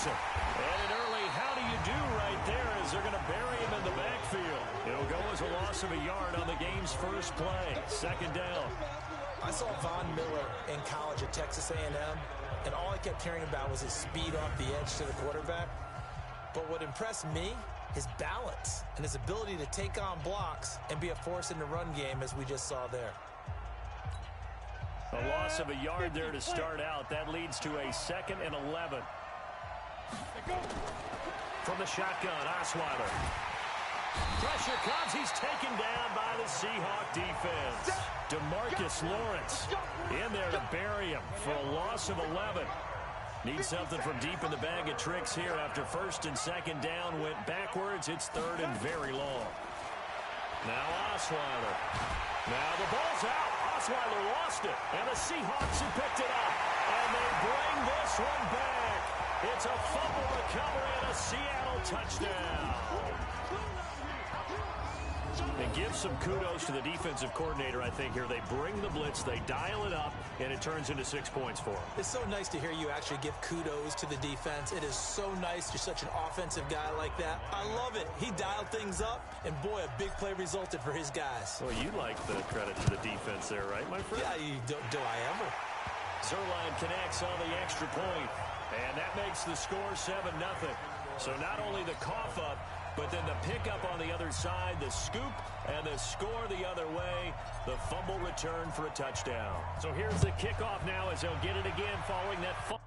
Jackson. And an early how do you do right there as they're going to bury him in the backfield. It'll go as a loss of a yard on the game's first play. Second down. I saw Von Miller in college at Texas A&M, and all I kept hearing about was his speed off the edge to the quarterback. But what impressed me, his balance and his ability to take on blocks and be a force in the run game, as we just saw there. A loss of a yard there to start out. That leads to a 2nd and 11. From the shotgun, Osweiler. Pressure comes. He's taken down by the Seahawk defense. DeMarcus Lawrence in there to bury him for a loss of 11. Needs something from deep in the bag of tricks here after 1st and 2nd down. Went backwards. It's 3rd and very long. Now Osweiler. Now the ball's out. Osweiler lost it. And the Seahawks have picked it up. And they bring this one back. It's a fumble recovery and a Seattle touchdown. And give some kudos to the defensive coordinator, I think, here. They bring the blitz, they dial it up, and it turns into 6 points for them. It's so nice to hear you actually give kudos to the defense. It is so nice. You're such an offensive guy like that. I love it. He dialed things up, and boy, a big play resulted for his guys. Well, you like the credit to the defense there, right, my friend? Yeah, do I ever? Zuerlein connects on the extra point, and that makes the score 7-0. So not only the cough up, but then the pickup on the other side, the scoop, and the score the other way, the fumble return for a touchdown. So here's the kickoff now as they'll get it again following that fumble.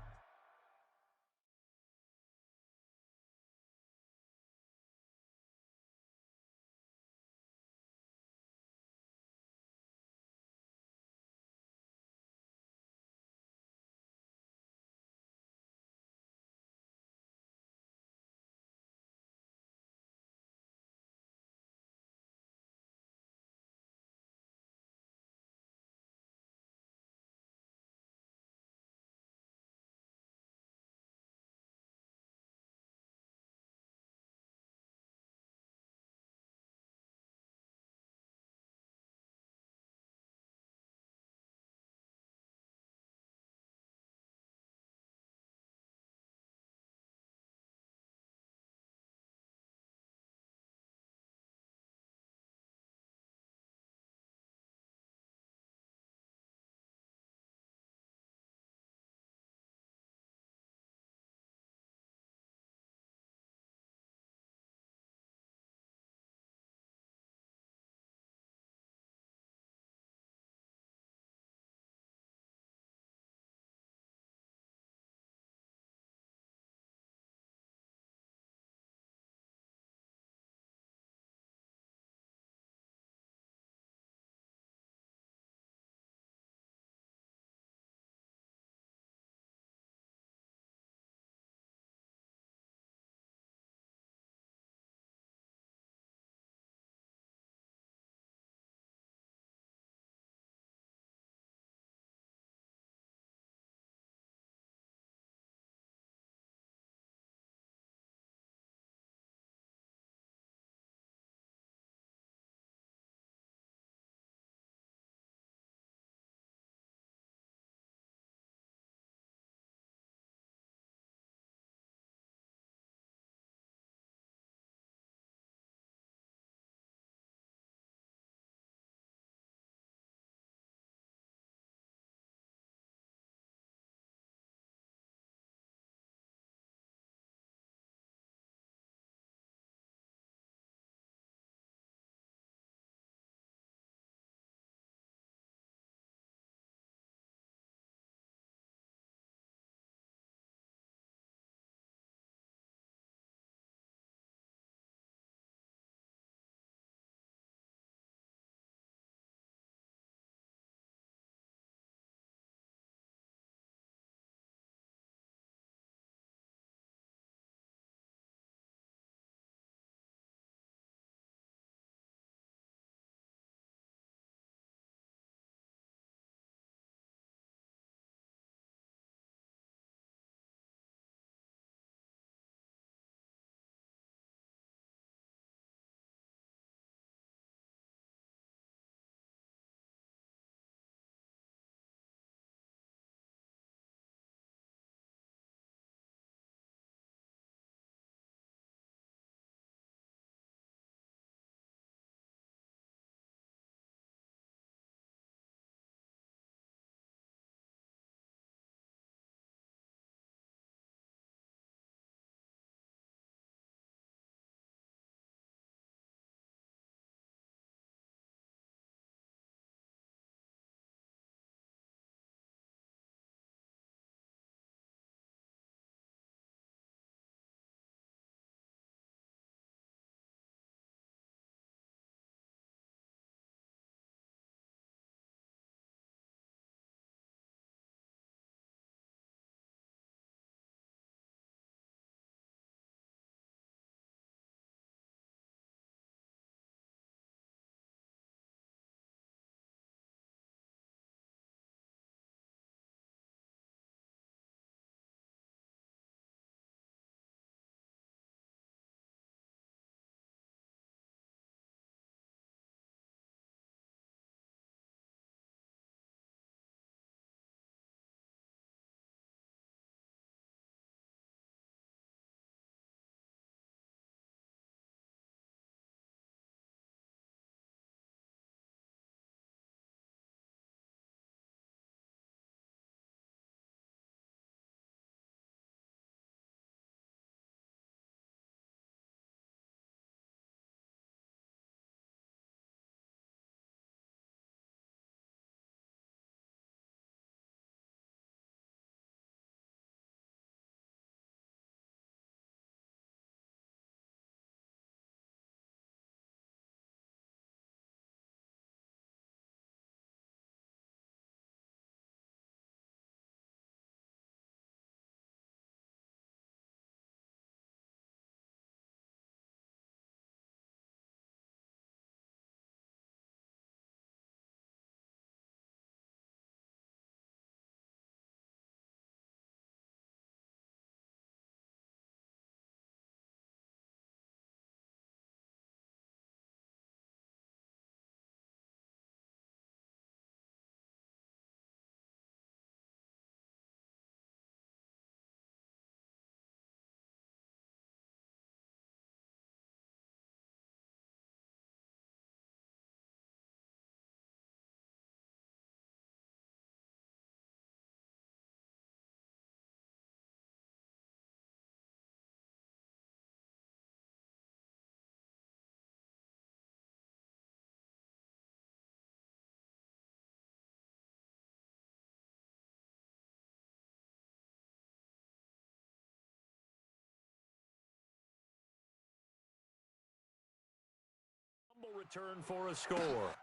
return for a score.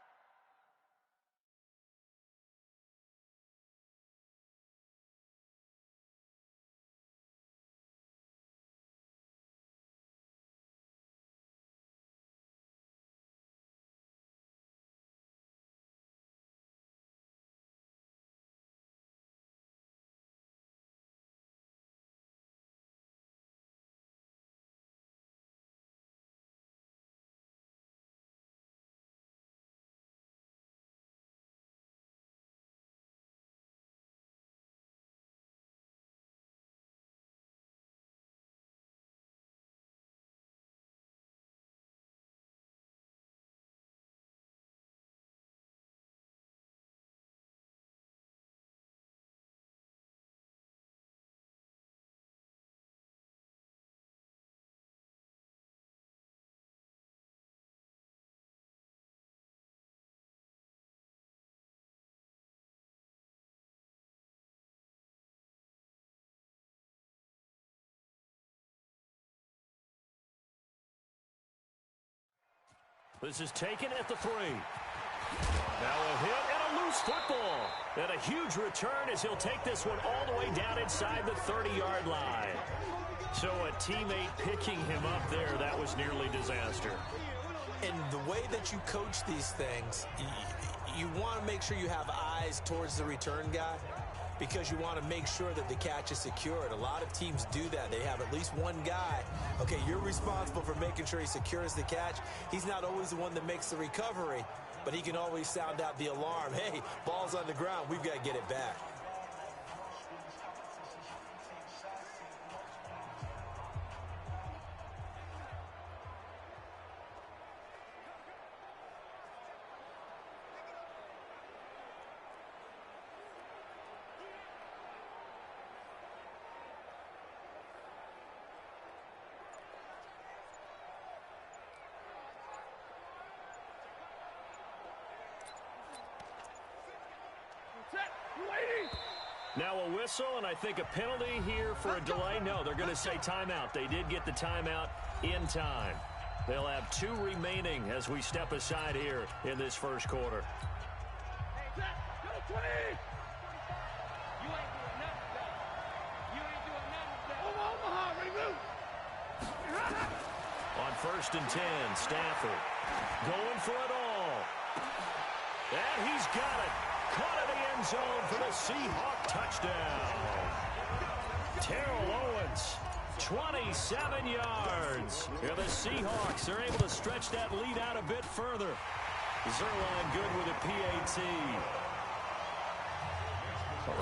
This is taken at the 3. Now a hit and a loose football. And a huge return as he'll take this one all the way down inside the 30-yard line. So a teammate picking him up there, that was nearly disaster. And the way that you coach these things, you want to make sure you have eyes towards the return guy, because you want to make sure that the catch is secured. A lot of teams do that. They have at least one guy. Okay, you're responsible for making sure he secures the catch. He's not always the one that makes the recovery, but he can always sound out the alarm. Hey, ball's on the ground. We've got to get it back. Now a whistle, and I think a penalty here for a delay. No, they're going to say timeout. They did get the timeout in time. They'll have 2 remaining as we step aside here in this first quarter. On 1st and 10, Stafford going for it all. And he's got it. Caught in the end zone for the Seahawk touchdown. Terrell Owens, 27 yards. Here the Seahawks are able to stretch that lead out a bit further. Zerline good with a PAT.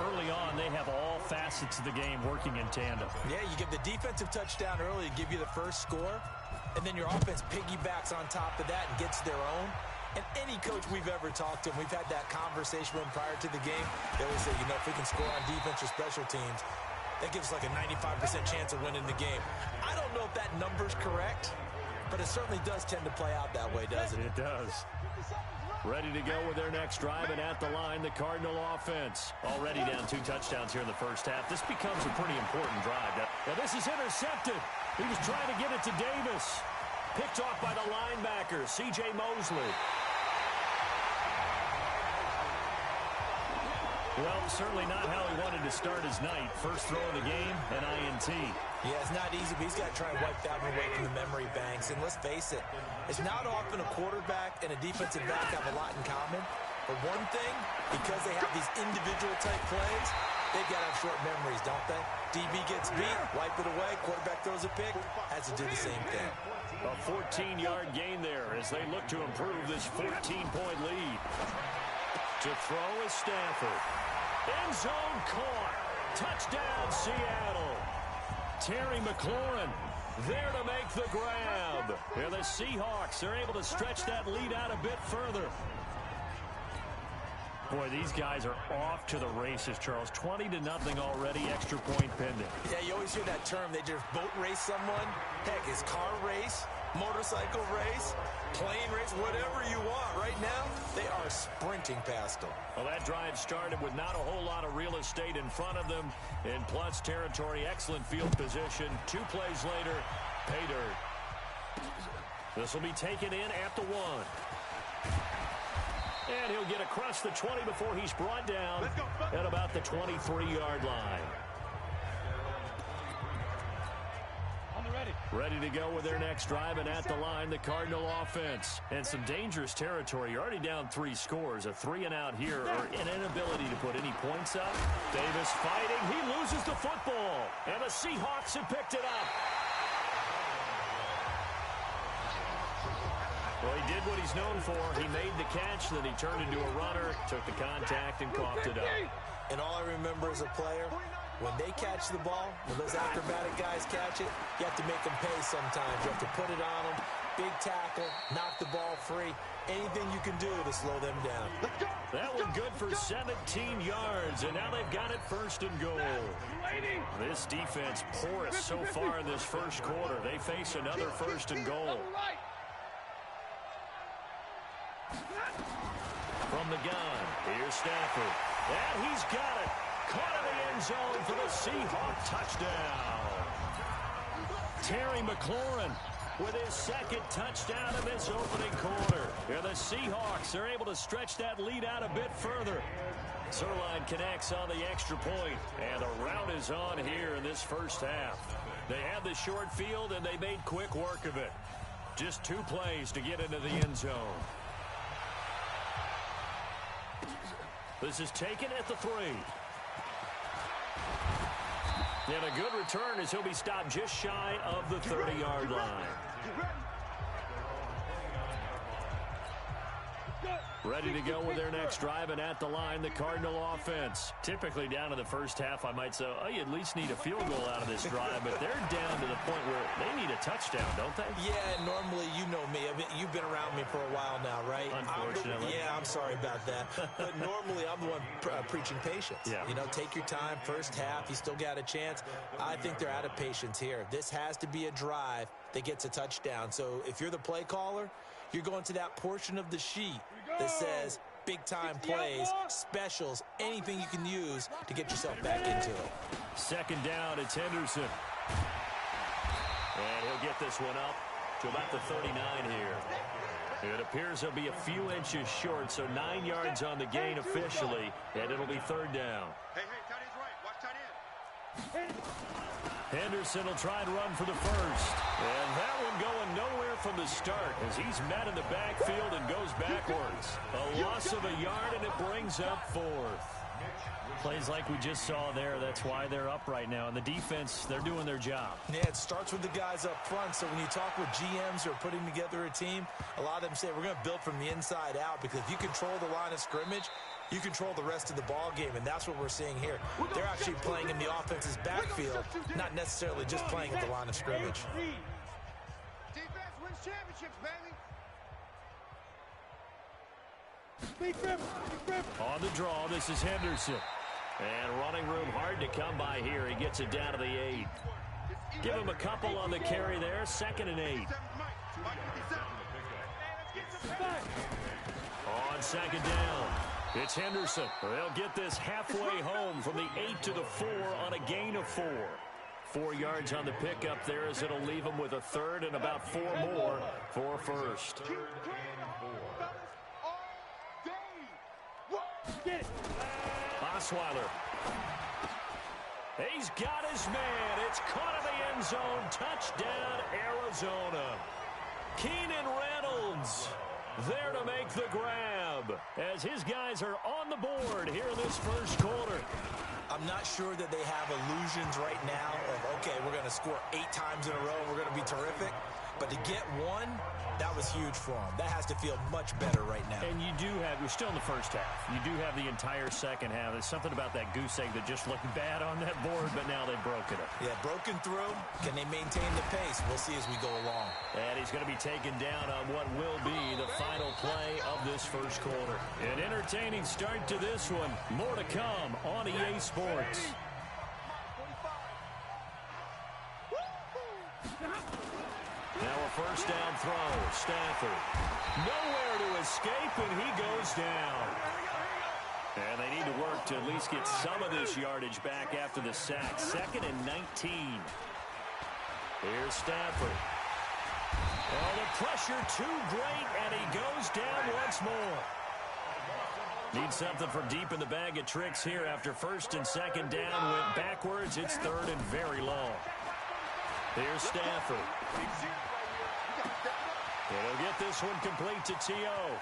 Early on, they have all facets of the game working in tandem. Yeah, you give the defensive touchdown early to give you the first score, and then your offense piggybacks on top of that and gets their own. And any coach we've ever talked to, and we've had that conversation with them prior to the game, they always say, you know, if we can score on defense or special teams, that gives us like a 95% chance of winning the game. I don't know if that number's correct, but it certainly does tend to play out that way, doesn't it? It does. Ready to go with their next drive, and at the line, the Cardinal offense. Already down 2 touchdowns here in the first half. This becomes a pretty important drive. Now this is intercepted. He was trying to get it to Davis. Picked off by the linebacker, C.J. Mosley. Well, certainly not how he wanted to start his night. First throw of the game, an INT. Yeah, it's not easy, but he's got to try and wipe that one away from the memory banks. And let's face it, it's not often a quarterback and a defensive back have a lot in common. But one thing, because they have these individual type plays, they've got to have short memories, don't they? DB gets beat, wipe it away, quarterback throws a pick, has to do the same thing. A 14-yard gain there as they look to improve this 14-point lead. To throw is Stafford. End zone caught. Touchdown, Seattle. Terry McLaurin there to make the grab. And the Seahawks are able to stretch that lead out a bit further. Boy, these guys are off to the races, Charles. 20-0 already, extra point pending. Yeah, you always hear that term. They just boat race someone. Heck, it's car race, motorcycle race, plane race, whatever you want. Right now, they are sprinting past them. Well, that drive started with not a whole lot of real estate in front of them. In plus territory, excellent field position. 2 plays later, pay dirt. This will be taken in at the 1. And he'll get across the 20 before he's brought down at about the 23-yard line. Ready to go with their next drive, and at the line, the Cardinal offense. And some dangerous territory. You're already down 3 scores. A 3-and-out here, or an inability to put any points up. Davis fighting. He loses the football. And the Seahawks have picked it up. Well, he did what he's known for. He made the catch, then he turned into a runner, took the contact, and coughed it up. And all I remember as a player, when they catch the ball, when those acrobatic guys catch it, you have to make them pay sometimes. You have to put it on them, big tackle, knock the ball free, anything you can do to slow them down. That one good for 17 yards, and now they've got it first and goal. This defense porous so far in this first quarter. They face another first and goal. From the gun, here's Stafford. And he's got it. Caught in the end zone for the Seahawk touchdown. Terry McLaurin with his second touchdown in this opening quarter. And the Seahawks are able to stretch that lead out a bit further. Zerline connects on the extra point, and the rout is on here in this first half. They had the short field, and they made quick work of it. Just 2 plays to get into the end zone. This is taken at the 3. And a good return as he'll be stopped just shy of the 30-yard line. Ready to go with their next drive, and at the line, the Cardinal offense. Typically down in the first half, I might say, oh, you at least need a field goal out of this drive, but they're down to the point where they need a touchdown, don't they? Yeah, normally, you know me. I mean, you've been around me for a while now, right? Unfortunately. I'm sorry about that. But normally, I'm the one preaching patience. Yeah. You know, take your time, first half, you still got a chance. I think they're out of patience here. This has to be a drive that gets a touchdown. So if you're the play caller, you're going to that portion of the sheet that says big-time plays, specials, anything you can use to get yourself back into it. Second down, it's Henderson. And he'll get this one up to about the 39 here. It appears he'll be a few inches short, so 9 yards on the gain officially, and it'll be third down. Hey, tight end's right. Watch tight end. Henderson will try and run for the first. And that one going nowhere from the start as he's met in the backfield and goes backwards. A loss of a yard, and it brings up 4th. Plays like we just saw there. That's why they're up right now. And the defense, they're doing their job. Yeah, it starts with the guys up front. So when you talk with GMs who are putting together a team, a lot of them say we're going to build from the inside out, because if you control the line of scrimmage, you control the rest of the ball game, and that's what we're seeing here. They're actually playing in the offense's backfield, not necessarily just playing at the line of scrimmage. Defense wins championships, baby. On the draw, this is Henderson. And running room hard to come by here. He gets it down to the 8. Give him a couple on the carry there. 2nd and 8. On second down, it's Henderson. They'll get this halfway home from the 8 to the 4 on a gain of 4. 4 yards on the pickup there as it'll leave them with a third and about 4 more for first. Osweiler. He's got his man. It's caught in the end zone. Touchdown, Arizona. Keenan Reynolds there to make the grab as his guys are on the board here in this first quarter. I'm not sure that they have illusions right now of, okay, we're going to score 8 times in a row. We're going to be terrific. But to get one, that was huge for them. That has to feel much better right now. And you do have, we're still in the first half. You do have the entire second half. There's something about that goose egg that just looked bad on that board, but now they've broken it. Yeah, broken through. Can they maintain the pace? We'll see as we go along. And he's going to be taken down on what will be the final play of this first quarter. An entertaining start to this one. More to come on EA Sports. Now a first down throw. Stafford. Nowhere to escape, and he goes down. And they need to work to at least get some of this yardage back after the sack. 2nd and 19. Here's Stafford. Oh, the pressure too great, and he goes down once more. Need something from deep in the bag of tricks here after first and second down went backwards. It's third and very long. Here's Stafford. And he'll get this one complete to T.O.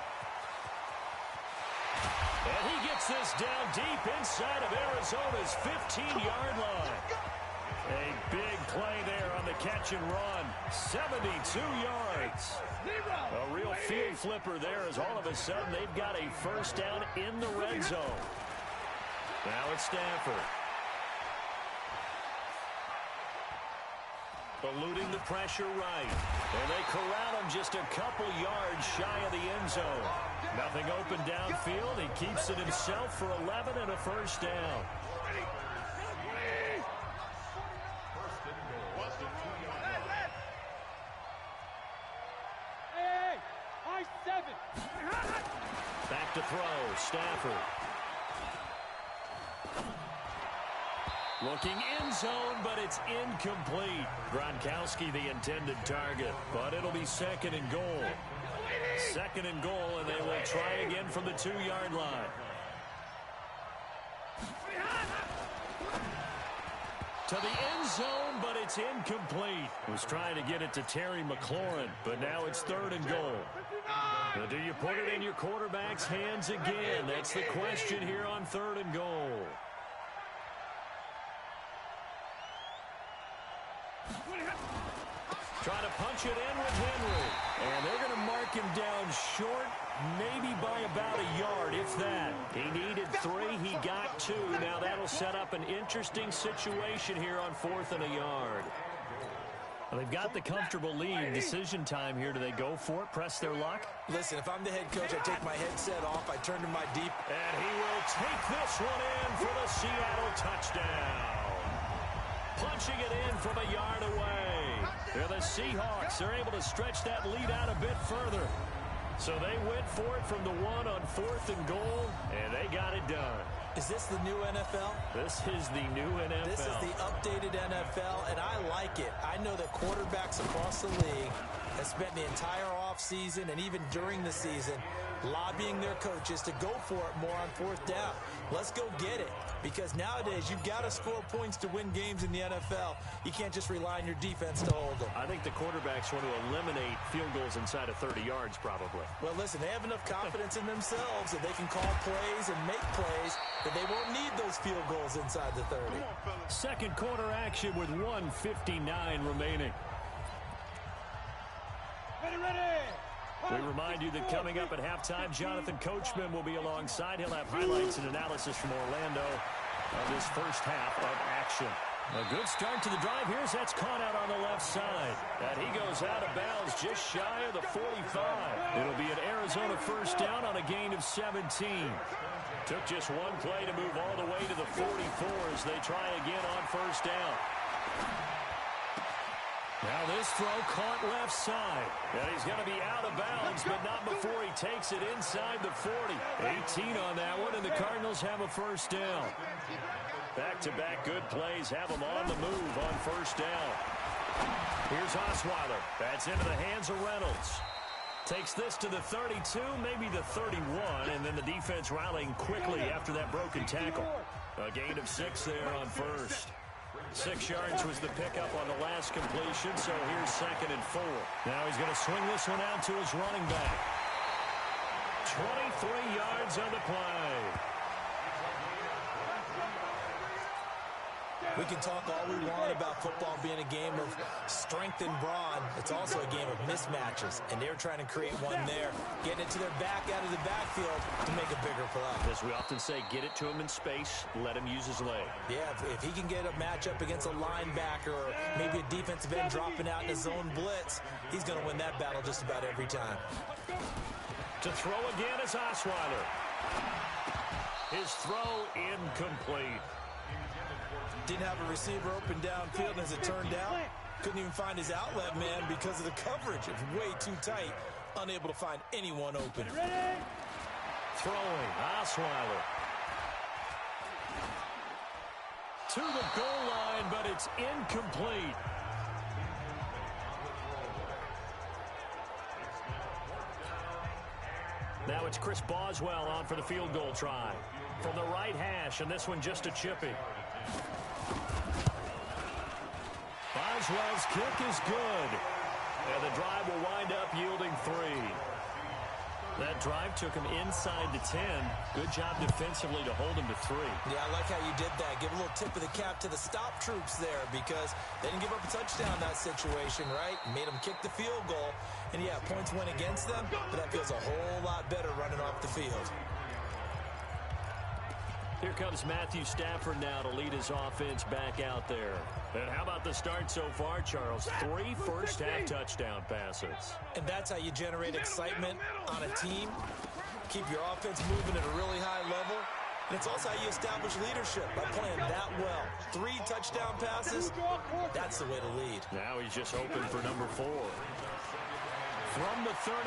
And he gets this down deep inside of Arizona's 15-yard line. A big play there on the catch and run. 72 yards. A real field flipper there as all of a sudden they've got a first down in the red zone. Now it's Stafford. Eluding the pressure right. And they corral him just a couple yards shy of the end zone. Nothing open downfield. He keeps it himself for 11 and a first down. Back to throw, Stafford. Looking end zone, but it's incomplete. Gronkowski the intended target, but it'll be second and goal. Second and goal, and they will try again from the 2-yard line. To the end zone, but it's incomplete. Was trying to get it to Terry McLaurin, but now it's third and goal. Now, do you put it in your quarterback's hands again? That's the question here on third and goal. Trying to punch it in with Henry. And they're going to mark him down short, maybe by about a yard, if that. He needed 3. He got 2. Now that'll set up an interesting situation here on 4th and a yard. Well, they've got the comfortable lead. Decision time here. Do they go for it, press their luck? Listen, if I'm the head coach, I take my headset off, I turn to my deep. And he will take this one in for the Seattle touchdown. Punching it in from a yard away. They're the Seahawks. They're able to stretch that lead out a bit further. So they went for it from the 1 on 4th and goal, and they got it done. Is this the new NFL? This is the new NFL. This is the updated NFL, and I like it. I know that quarterbacks across the league have spent the entire offseason and even during the season lobbying their coaches to go for it more on 4th down. Let's go get it. Because nowadays, you've got to score points to win games in the NFL. You can't just rely on your defense to hold them. I think the quarterbacks want to eliminate field goals inside of 30 yards, probably. Well, listen, they have enough confidence in themselves that they can call plays and make plays that they won't need those field goals inside the 30. Second quarter action with 1:59 remaining. Ready. We remind you that coming up at halftime, Jonathan Coachman will be alongside. He'll have highlights and analysis from Orlando of this first half of action. A good start to the drive. Here's that's caught out on the left side. And he goes out of bounds just shy of the 45. It'll be an Arizona first down on a gain of 17. Took just one play to move all the way to the 44 as they try again on first down. Now this throw caught left side. And he's going to be out of bounds, but not before he takes it inside the 40. 18 on that one, and the Cardinals have a first down. Back-to-back good plays have them on the move on first down. Here's Osweiler. That's into the hands of Reynolds. Takes this to the 32, maybe the 31, and then the defense rallying quickly after that broken tackle. A gain of 6 there on first. 6 yards was the pickup on the last completion, so here's 2nd and 4. Now he's going to swing this one out to his running back. 23 yards on the play. We can talk all we want about football being a game of strength and brawn. It's also a game of mismatches, and they're trying to create one there, getting it to their back out of the backfield to make a bigger play. As we often say, get it to him in space, let him use his leg. Yeah, if he can get a matchup against a linebacker or maybe a defensive end dropping out in a zone blitz, he's going to win that battle just about every time. To throw again is Osweiler. His throw incomplete. Didn't have a receiver open downfield, as it turned out. Couldn't even find his outlet man because of the coverage. It was way too tight. Unable to find anyone open. Throwing, Osweiler. To the goal line, but it's incomplete. Now it's Chris Boswell on for the field goal try. From the right hash, and this one just a chippy. Boswell's kick is good. And the drive will wind up yielding 3. That drive took him inside the 10. Good job defensively to hold him to 3. Yeah, I like how you did that. Give a little tip of the cap to the stop troops there because they didn't give up a touchdown in that situation, right? Made them kick the field goal. And, yeah, points went against them, but that feels a whole lot better running off the field. Here comes Matthew Stafford now to lead his offense back out there. And how about the start so far, Charles? 3 first-half touchdown passes. And that's how you generate excitement on a team. Keep your offense moving at a really high level. And it's also how you establish leadership by playing that well. 3 touchdown passes, that's the way to lead. Now he's just hoping for number 4. From the 35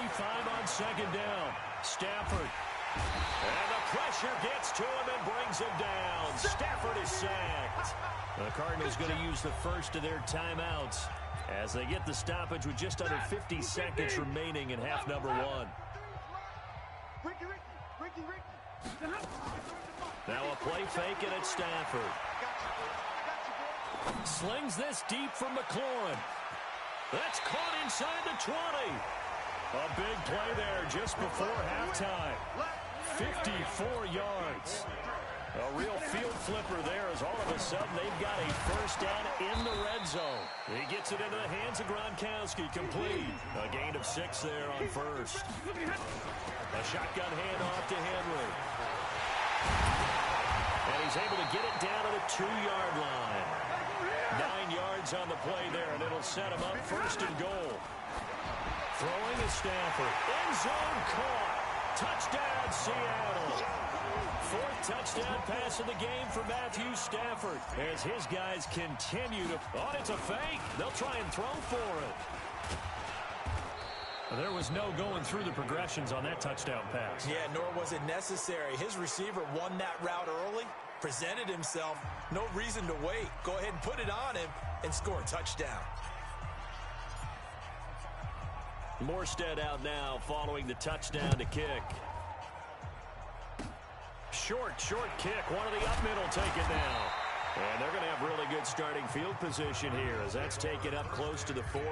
on second down, Stafford. And the pressure gets to him and brings him down. Stafford is sacked. The Cardinals going to use the first of their timeouts as they get the stoppage with just under 50 seconds remaining in half number 1. Now a play fake, and it's Stafford. Slings this deep from McLaurin. That's caught inside the 20. A big play there just before halftime. 54 yards. A real field flipper there as all of a sudden they've got a first down in the red zone. He gets it into the hands of Gronkowski, complete. A gain of 6 there on first. A shotgun handoff to Henry. And he's able to get it down to the 2-yard line. 9 yards on the play there, and it'll set him up first and goal. Throwing is Stafford. End zone caught. Touchdown, Seattle. 4th touchdown pass of the game for Matthew Stafford as his guys continue to... Oh, it's a fake. They'll try and throw for it. There was no going through the progressions on that touchdown pass. Yeah, nor was it necessary. His receiver won that route early, presented himself. No reason to wait. Go ahead and put it on him and score a touchdown. Morstead out now following the touchdown to kick. Short kick. One of the up middle taken now. And they're going to have really good starting field position here as that's taken up close to the 40.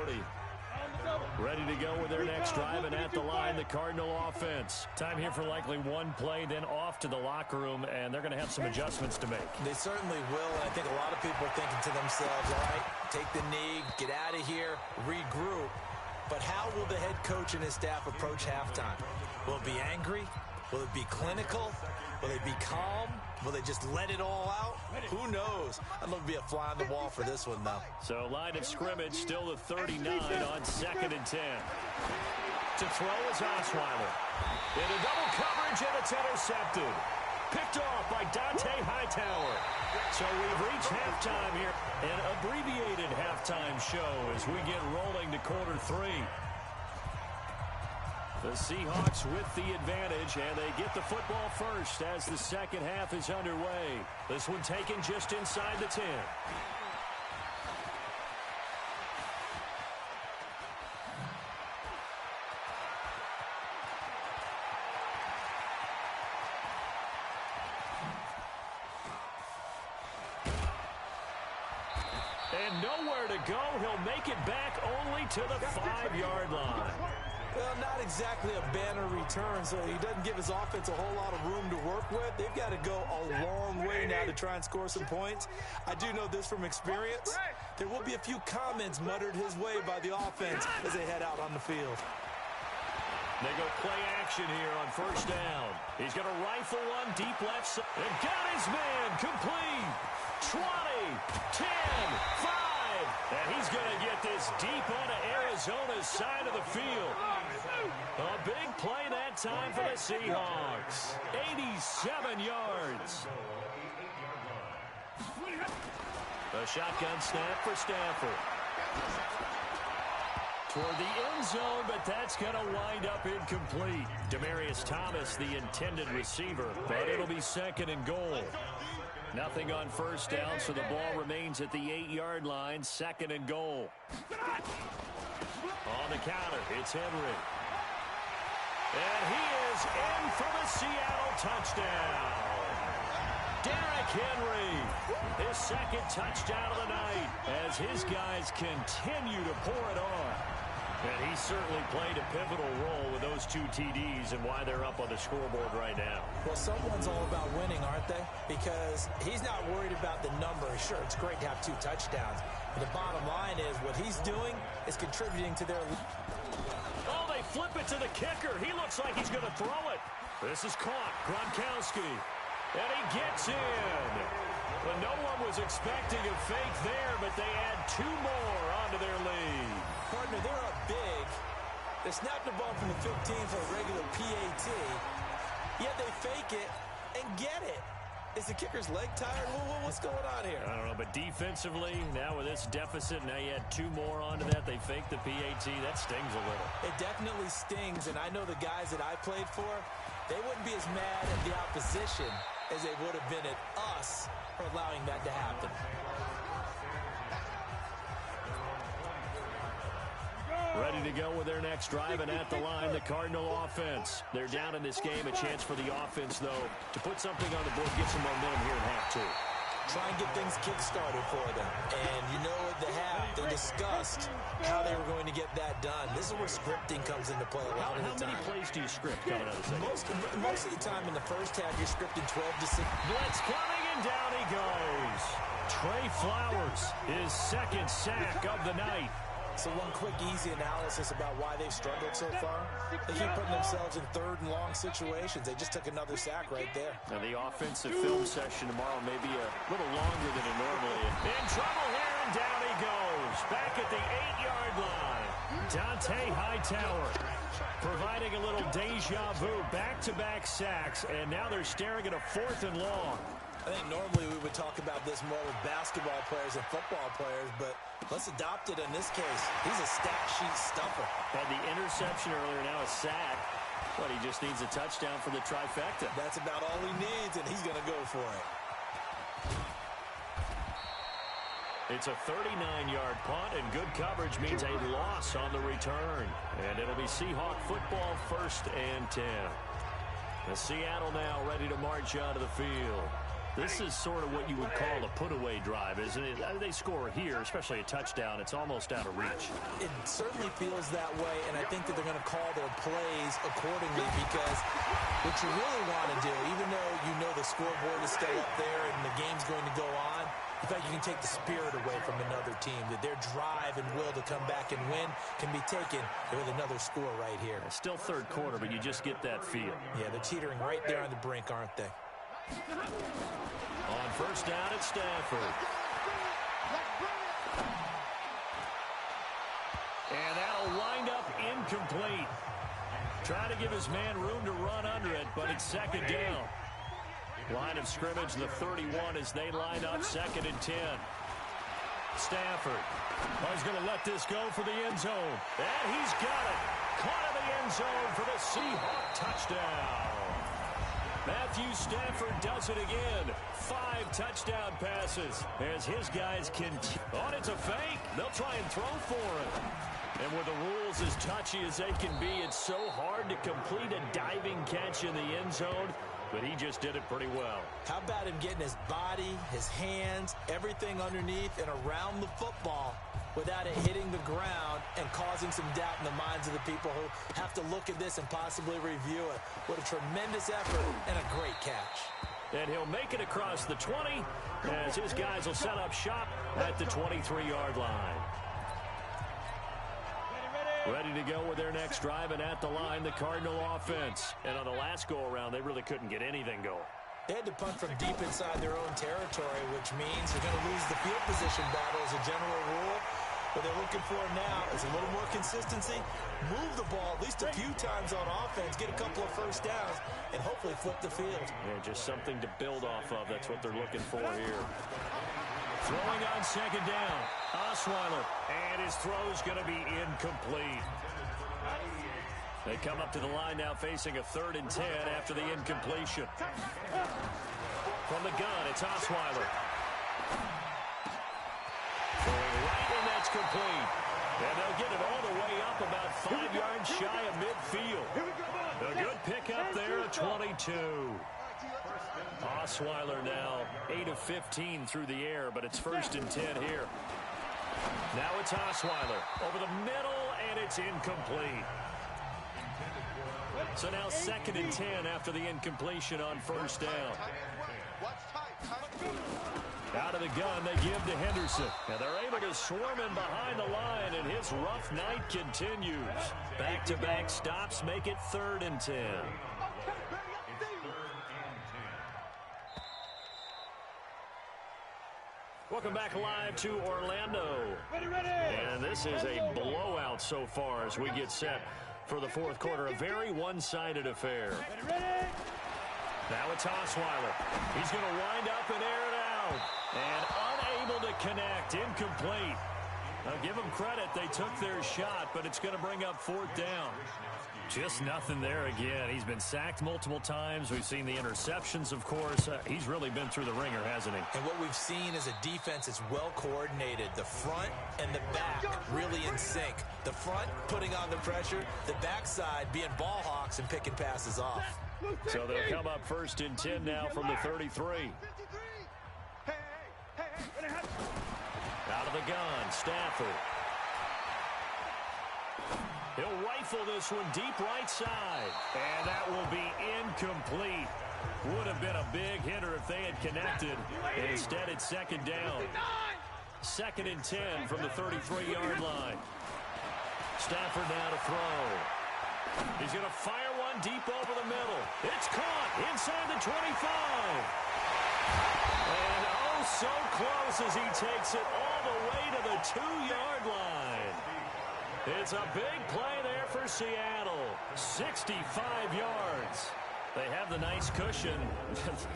Ready to go with their next drive, and at the line, the Cardinal offense. Time here for likely one play, then off to the locker room, and they're going to have some adjustments to make. They certainly will, and I think a lot of people are thinking to themselves, all right, take the knee, get out of here, regroup. But how will the head coach and his staff approach halftime? Will it be angry? Will it be clinical? Will they be calm? Will they just let it all out? Who knows? I'd love to be a fly on the wall for this one, though. So line of scrimmage, still the 39 on 2nd and 10. To throw is Osweiler. Into double coverage, and it's intercepted. Picked off by Dante Hightower. So we've reached halftime here. An abbreviated halftime show as we get rolling to quarter 3. The Seahawks with the advantage, and they get the football first as the second half is underway. This one taken just inside the 10. And nowhere to go. He'll make it back only to the 5-yard line. Well, not exactly a banner return, so he doesn't give his offense a whole lot of room to work with. They've got to go a long way now to try and score some points. I do know this from experience. There will be a few comments muttered his way by the offense as they head out on the field. They go play action here on first down. He's going to rifle one deep left side. And got his man complete. 20, 10, 5. And he's going to get this deep onto Arizona's side of the field. A big play that time for the Seahawks. 87 yards. A shotgun snap for Stafford. Toward the end zone, but that's going to wind up incomplete. Demaryius Thomas, the intended receiver, but it'll be 2nd and goal. Nothing on first down, so the ball remains at the 8-yard line, 2nd and goal. On the counter, it's Henry. And he is in for the Seattle touchdown. Derrick Henry, his second touchdown of the night as his guys continue to pour it on. And he certainly played a pivotal role with those 2 TDs and why they're up on the scoreboard right now. Well, someone's all about winning, aren't they? Because he's not worried about the number. Sure, it's great to have 2 touchdowns. But the bottom line is what he's doing is contributing to their... Oh, they flip it to the kicker. He looks like he's going to throw it. This is caught. Gronkowski. And he gets in. Well, no one was expecting a fake there, but they add 2 more onto their lead. Partner, they're up big. They snapped the ball from the 15 for a regular PAT, yet they fake it and get it. Is the kicker's leg tired? What's going on here? I don't know, but defensively, now with this deficit, now you add 2 more onto that. They fake the PAT. That stings a little. It definitely stings, and I know the guys that I played for, they wouldn't be as mad at the opposition as they would have been at us for allowing that to happen. Ready to go with their next drive, and at the line, the Cardinal offense. They're down in this game. A chance for the offense, though, to put something on the board, get some momentum here in half 2. Try and get things kick-started for them. And you know at the half, they discussed how they were going to get that done. This is where scripting comes into play a lot of the time. How many plays do you script coming out of the second? Most of the time in the first half, you're scripting 12 to 6. Blitz coming, and down he goes. Trey Flowers, his second sack of the night. So one quick, easy analysis about why they've struggled so far. They keep putting themselves in 3rd and long situations. They just took another sack right there. Now the offensive film session tomorrow may be a little longer than it normally is. In trouble here, and down he goes. Back at the 8-yard line. Dante Hightower providing a little deja vu. Back-to-back sacks, and now they're staring at a 4th and long. I think normally we would talk about this more with basketball players and football players, but let's adopt it in this case. He's a stat sheet stuffer. Had the interception earlier, now a sack. But he just needs a touchdown for the trifecta. That's about all he needs, and he's going to go for it. It's a 39-yard punt, and good coverage means a loss on the return. And it'll be Seahawk football, 1st and 10. The Seattle now ready to march out of the field. This is sort of what you would call a put-away drive, isn't it? They score here, especially a touchdown. It's almost out of reach. It certainly feels that way, and I think that they're going to call their plays accordingly because what you really want to do, even though you know the scoreboard is still up there and the game's going to go on, in fact, you can take the spirit away from another team, that their drive and will to come back and win can be taken with another score right here. It's still 3rd quarter, but you just get that feel. Yeah, they're teetering right there on the brink, aren't they? On 1st down at Stafford. And that'll wind up incomplete. Trying to give his man room to run under it, but it's 2nd down. Line of scrimmage, the 31 as they line up, 2nd and 10. Stafford. He's going to let this go for the end zone. And he's got it. Caught in the end zone for the Seahawk touchdown. Matthew Stafford does it again. 5 touchdown passes as his guys continue. Oh, it's a fake. They'll try and throw for it. And with the rules as touchy as they can be, it's so hard to complete a diving catch in the end zone, but he just did it pretty well. How about him getting his body, his hands, everything underneath and around the football without it hitting the ground and causing some doubt in the minds of the people who have to look at this and possibly review it. What a tremendous effort and a great catch. And he'll make it across the 20 as his guys will set up shop at the 23-yard line. Ready to go with their next drive, and at the line, the Cardinal offense. And on the last go-around, they really couldn't get anything going. They had to punt from deep inside their own territory, which means they're going to lose the field position battle as a general rule. What they're looking for now is a little more consistency, move the ball at least a few times on offense, get a couple of 1st downs, and hopefully flip the field. Yeah, just something to build off of. That's what they're looking for here. Throwing on 2nd down, Osweiler, and his throw's going to be incomplete. They come up to the line now facing a 3rd and 10 after the incompletion. From the gun, it's Osweiler. Throwing right, and that's complete. And they'll get it all the way up about 5 yards shy of midfield. A good pickup there at 22. Osweiler now 8 of 15 through the air, but it's 1st and 10 here. Now it's Osweiler over the middle, and it's incomplete. So now 2nd and 10 after the incompletion on 1st down. Out of the gun, they give to Henderson. And they're able to swarm in behind the line, and his rough night continues. Back-to-back stops make it 3rd and 10. Welcome back live to Orlando. And this is a blowout so far as we get set for the 4th quarter. A very one-sided affair. Now it's Osweiler. He's going to wind up and air it out. And unable to connect. Incomplete. Now give them credit. They took their shot, but it's going to bring up 4th down. Just nothing there again. He's been sacked multiple times. We've seen the interceptions, of course. He's really been through the ringer, hasn't he? And what we've seen is a defense that's well coordinated. The front and the back really in sync. The front putting on the pressure. The backside being ball hawks and picking passes off. So they'll come up 1st and 10 now from the 33. Out of the gun, Stafford. He'll rifle this one deep right side. And that will be incomplete. Would have been a big hitter if they had connected. Instead, it's 2nd down. 2nd and 10 from the 33-yard line. Stafford now to throw. He's going to fire one deep over the middle. It's caught inside the 25. And oh, so close as he takes it all the way to the 2-yard line. It's a big play there for Seattle. 65 yards. They have the nice cushion.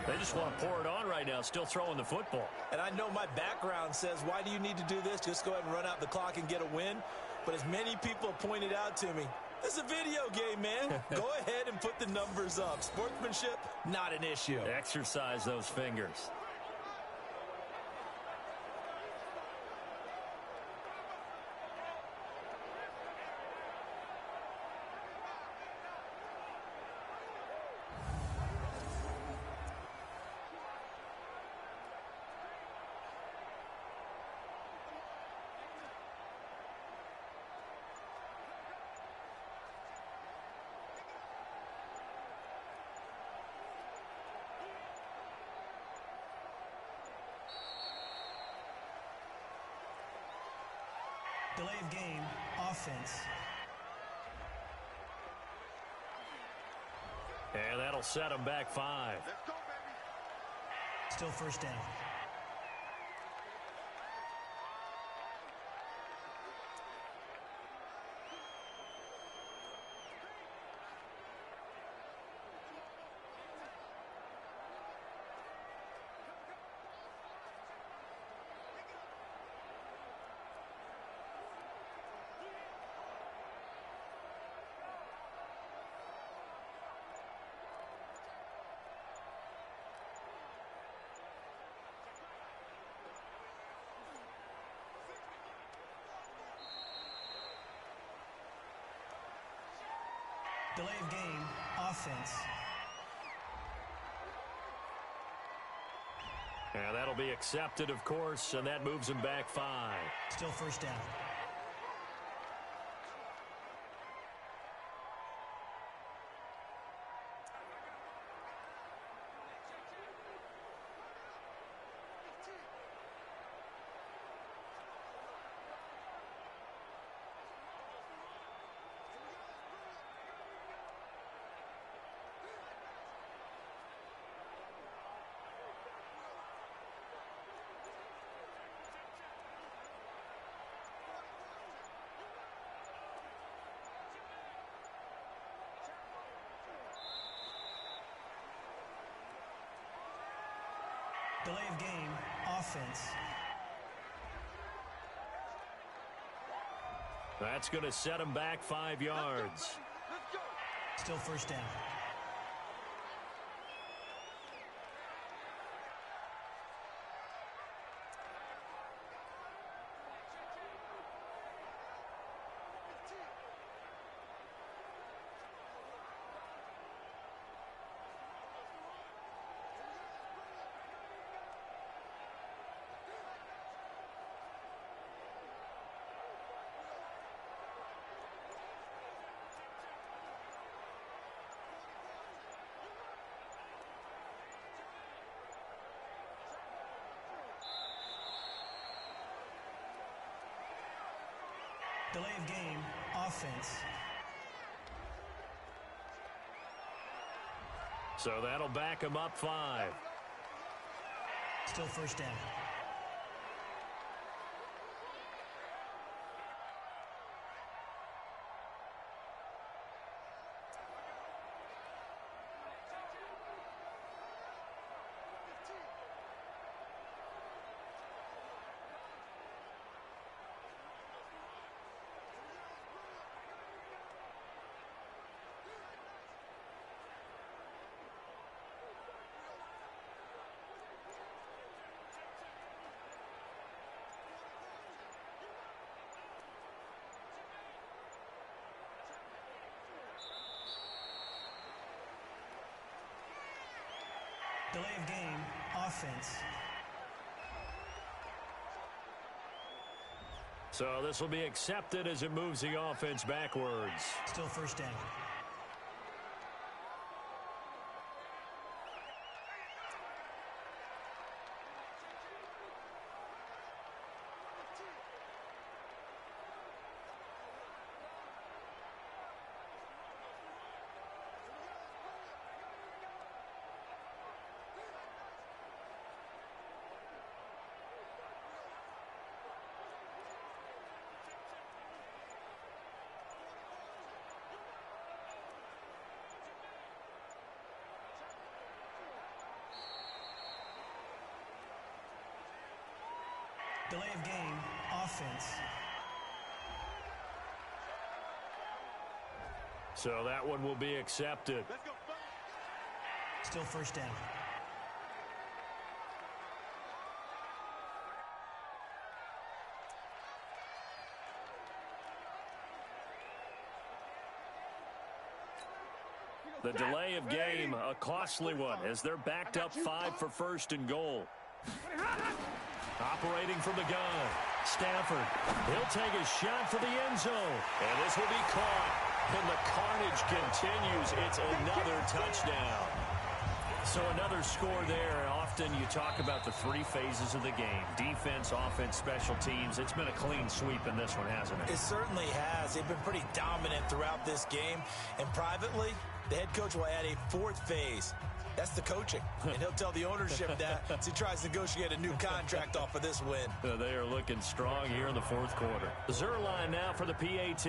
They just want to pour it on right now, still throwing the football. And I know my background says, why do you need to do this? Just go ahead and run out the clock and get a win. But as many people pointed out to me, this is a video game, man. Go ahead and put the numbers up. Sportsmanship, not an issue. Exercise those fingers. Delay of game, offense. And that'll set them back 5. Still 1st down. Delay of game, offense. And that'll be accepted, of course, and that moves him back 5. Still 1st down. Delay of game, offense. That's going to set him back 5 yards. Still 1st down. Delay of game, offense. So that'll back him up 5. Still first down. Delay of game, offense. So this will be accepted as it moves the offense backwards. Still first down. Delay of game, offense. So that one will be accepted. Still first down. The delay of game, a costly one, as they're backed up 5 for first and goal. Operating from the gun, Stafford. He'll take a shot for the end zone. And this will be caught. And the carnage continues. It's another touchdown. So another score there. Often you talk about the 3 phases of the game. Defense, offense, special teams. It's been a clean sweep in this one, hasn't it? It certainly has. They've been pretty dominant throughout this game. And privately, the head coach will add a 4th phase. That's the coaching. And he'll tell the ownership that as he tries to negotiate a new contract off of this win. They are looking strong here in the 4th quarter. Zuerlein now for the PAT.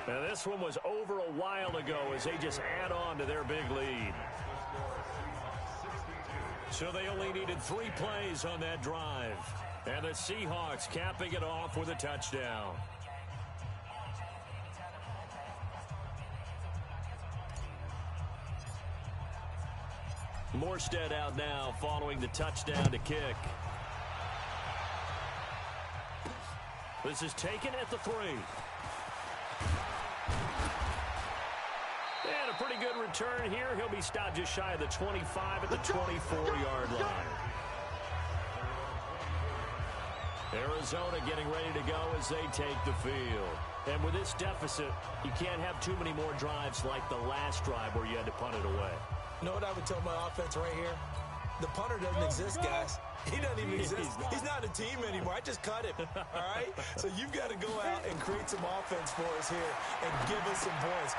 Now this one was over a while ago as they just add on to their big lead. So they only needed 3 plays on that drive. And the Seahawks capping it off with a touchdown. Morstead out now following the touchdown to kick. This is taken at the 3. And a pretty good return here. He'll be stopped just shy of the 25 at the 24-yard line. Arizona getting ready to go as they take the field. And with this deficit, you can't have too many more drives like the last drive where you had to punt it away. You know what I would tell my offense right here? The punter doesn't exist, guys. He doesn't even exist. He's not a team anymore. I just cut him, all right? So you've got to go out and create some offense for us here and give us some points.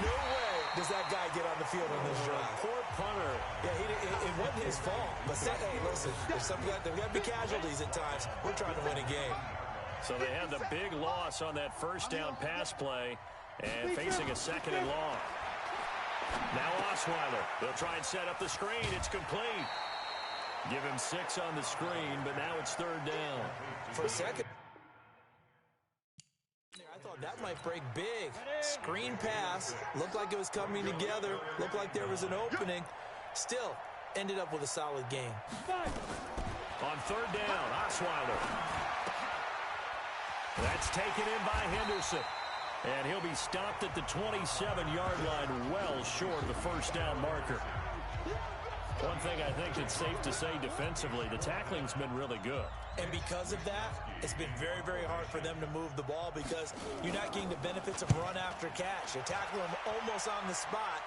No way does that guy get on the field on this drive. Poor punter. Yeah, it wasn't his fault. But hey, listen, there's got to be casualties at times. We're trying to win a game. So they had the big loss on that first down pass play and facing a 2nd and long. Now Osweiler. They'll try and set up the screen. It's complete. Give him 6 on the screen, but now it's 3rd down. For a second, I thought that might break big. Screen pass. Looked like it was coming together. Looked like there was an opening. Still, ended up with a solid game. On 3rd down, Osweiler. That's taken in by Henderson. And he'll be stopped at the 27-yard line, well short of the first down marker. One thing I think it's safe to say defensively, the tackling's been really good. And because of that, it's been very, very hard for them to move the ball because you're not getting the benefits of run after catch. You're tackling them almost on the spot.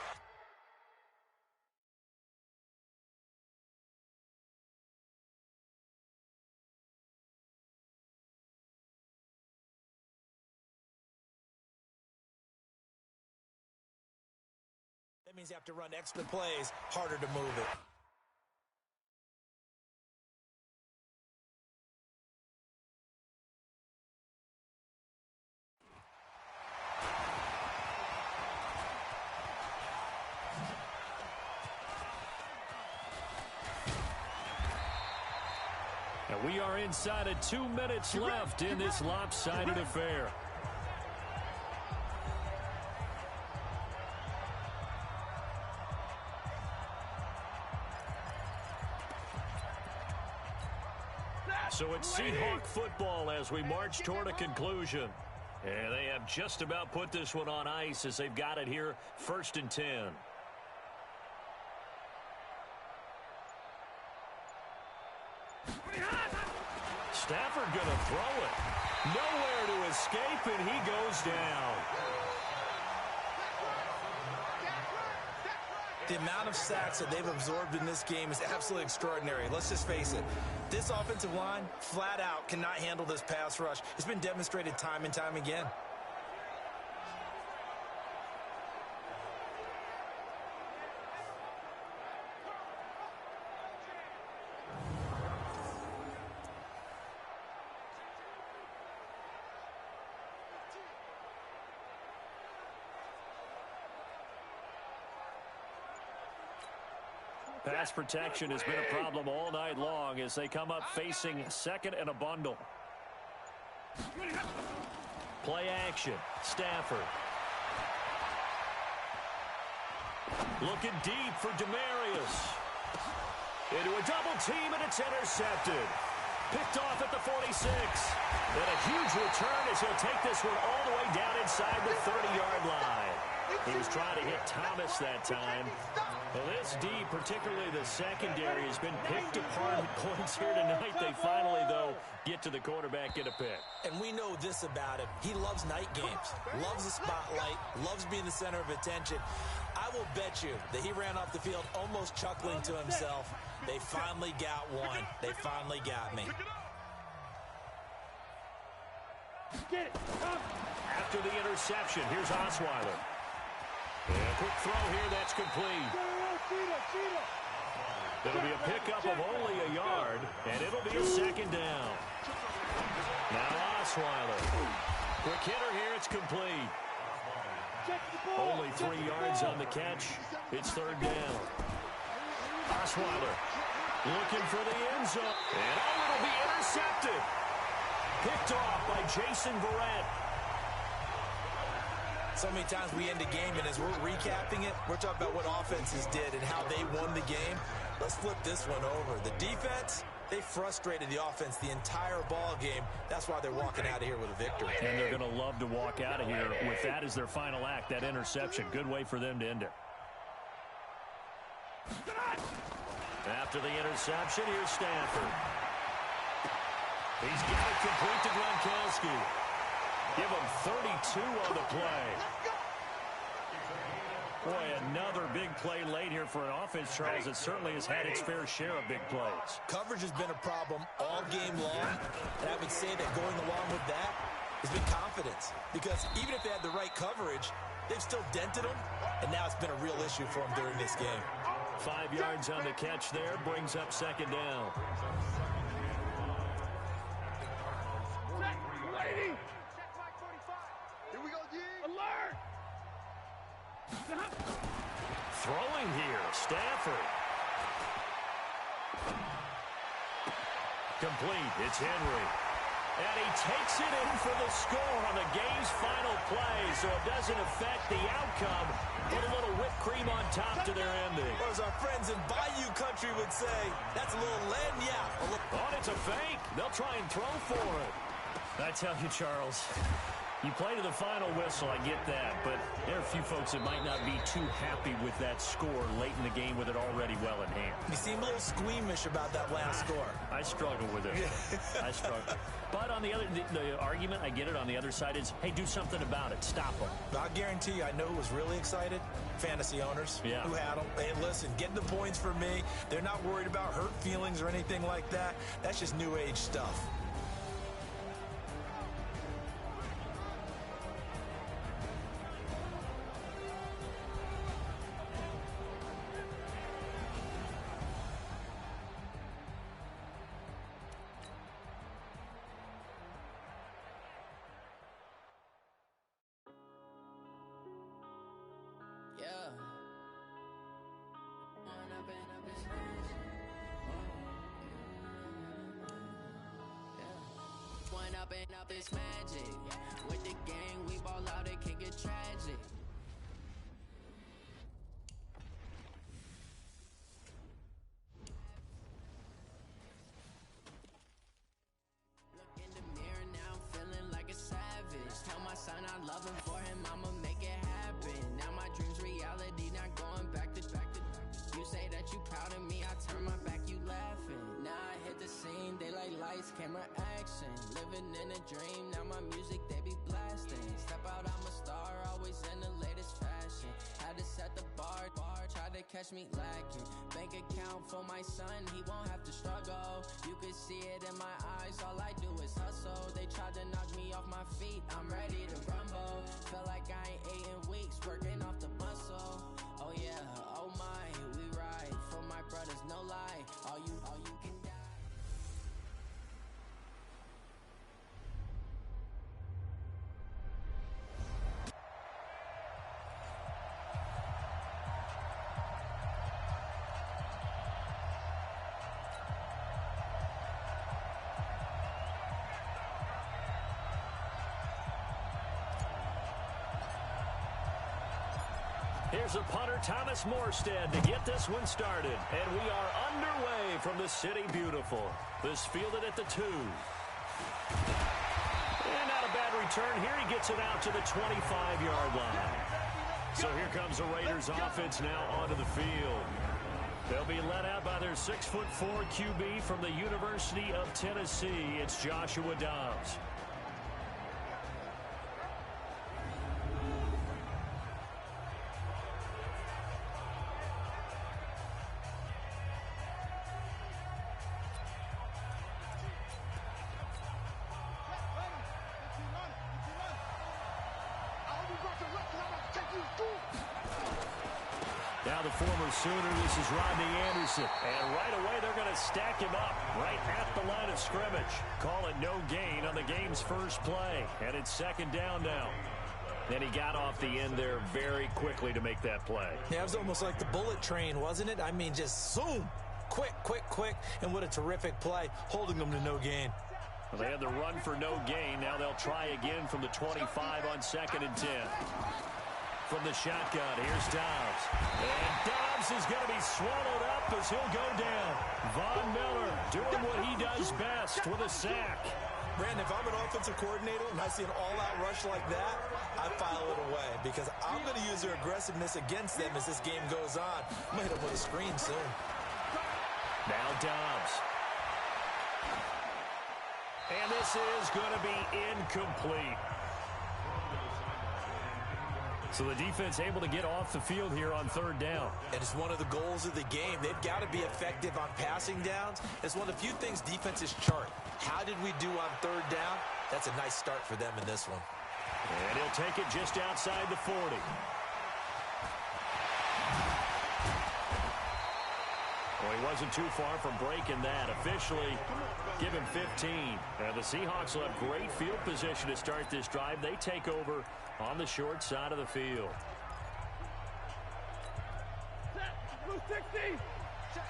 That means you have to run extra plays, harder to move it. And we are inside of 2 minutes left in this lopsided affair. So it's Seahawk football as we march toward a conclusion. And they have just about put this one on ice as they've got it here, 1st and 10. Stafford going to throw it. Nowhere to escape, and he goes down. The amount of sacks that they've absorbed in this game is absolutely extraordinary. Let's just face it. This offensive line, flat out, cannot handle this pass rush. It's been demonstrated time and time again. Pass protection has been a problem all night long as they come up facing 2nd and a bundle. Play action. Stafford. Looking deep for Demarius. Into a double team, and it's intercepted. Picked off at the 46. And a huge return as he'll take this one all the way down inside the 30-yard line. He was trying to hit Thomas that time. Well, this D, particularly the secondary, has been picked apart at points here tonight. They finally, though, get to the quarterback, get a pick. And we know this about him. He loves night games, loves the spotlight, loves being the center of attention. I will bet you that he ran off the field almost chuckling to himself. They finally got one. They finally got me. After the interception, here's Osweiler. And a quick throw here, that's complete. It'll be a pickup of only a yard, and it'll be a 2nd down. Now Osweiler. Quick hitter here, it's complete. Only 3 yards on the catch. It's 3rd down. Osweiler looking for the end zone. And it'll be intercepted. Picked off by Jason Verrett. So many times we end a game, and as we're recapping it, we're talking about what offenses did and how they won the game. Let's flip this one over. The defense, they frustrated the offense the entire ball game. That's why they're walking out of here with a victory. And they're going to love to walk out of here with that as their final act, that interception. Good way for them to end it. After the interception, here's Stafford. He's got it complete to Gronkowski. Give him 32 on the play. Boy, another big play late here for an offense, Charles, that certainly has had its fair share of big plays. Coverage has been a problem all game long, and I would say that going along with that has been confidence. Because even if they had the right coverage, they've still dented them, and now it's been a real issue for them during this game. 5 yards on the catch there, brings up 2nd down. Throwing here, Stafford. Complete, it's Henry. And he takes it in for the score on the game's final play, so it doesn't affect the outcome. Put a little whipped cream on top to their ending. Or as our friends in Bayou Country would say, that's a little lagniappe. Oh, it's a fake. They'll try and throw for it. I tell you, Charles, You play to the final whistle, I get that, but there are a few folks that might not be too happy with that score late in the game with it already well in hand. You seem a little squeamish about that last score. I struggle with it. I struggle. But on the argument, I get it, on the other side is, hey, do something about it. Stop them. I guarantee you, I know who was really excited. Fantasy owners who had them. Hey, listen, getting the points for me. They're not worried about hurt feelings or anything like that. That's just new age stuff. Up is magic. With the gang, we ball out, it can get tragic. Look in the mirror now, I'm feeling like a savage. Tell my son I love him, for him I'ma make it happen. Now my dream's reality, not going back to. You say that you proud of me, I turn my back, you laughing. Now I hit the scene, daylight lights, camera action. Living in a dream, now my music they be blasting. Step out, I'm a star, always in the latest fashion. Had to set the bar, try to catch me lacking. Bank account for my son, he won't have to struggle. You can see it in my eyes, all I do is hustle. They tried to knock me off my feet, I'm ready to rumble. Felt like I ain't ate in weeks, working off the muscle. Oh yeah, oh my, we ride for my brothers, no lie. All you can die. Here's a punter, Thomas Morstead, to get this one started. And we are underway from the City Beautiful. This fielded at the 2. And not a bad return here. He gets it out to the 25-yard line. So here comes the Raiders offense now onto the field. They'll be led out by their 6'4" QB from the University of Tennessee. It's Joshua Dobbs. Now the former Sooner, this is Rodney Anderson. And right away they're going to stack him up right at the line of scrimmage. Call it no gain on the game's first play. And it's second down now. And he got off the end there very quickly to make that play. Yeah, it was almost like the bullet train, wasn't it? I mean, just zoom. Quick, and what a terrific play, holding them to no gain. Well, they had the run for no gain. Now they'll try again from the 25 on 2nd and 10. From the shotgun, here's Dobbs. And Dobbs is going to be swallowed up as he'll go down. Von Miller doing what he does best with a sack. Brandon, if I'm an offensive coordinator and I see an all-out rush like that, I file it away because I'm going to use their aggressiveness against them as this game goes on. I'm going to hit them with a screen soon. Now Dobbs. And this is going to be incomplete. So the defense able to get off the field here on 3rd down. And it's one of the goals of the game. They've got to be effective on passing downs. It's one of the few things defenses chart. How did we do on 3rd down? That's a nice start for them in this one. And he'll take it just outside the 40. Well, he wasn't too far from breaking that. Officially, give him 15. And the Seahawks will have great field position to start this drive. They take over on the short side of the field. Blue 60. Check.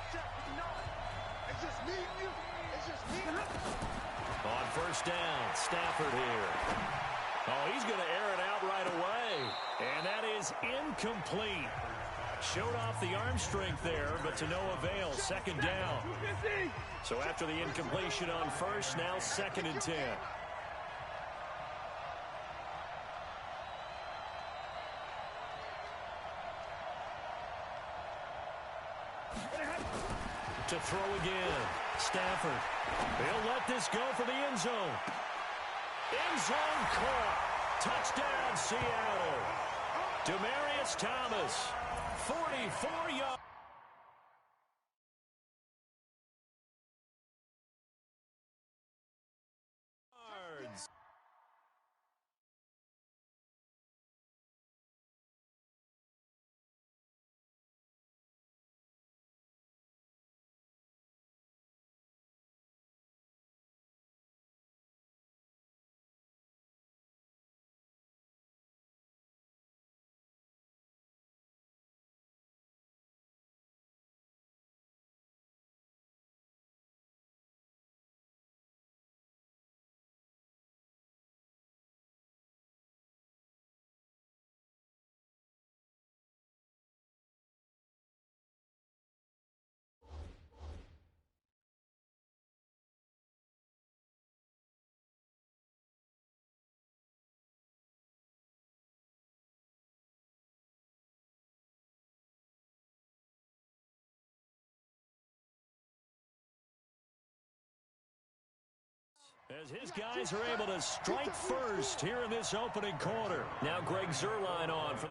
It's just me and you. It's just me and you. On 1st down, Stafford here. Oh, he's going to air it out right away. And that is incomplete. Showed off the arm strength there, but to no avail. 2nd down. So after the incompletion on 1st, now 2nd and 10. To throw again. Stafford. He'll let this go for the end zone. End zone caught. Touchdown, Seattle. Demaryius Thomas, 44 yards. As his guys are able to strike first here in this opening quarter. Now Greg Zuerlein on for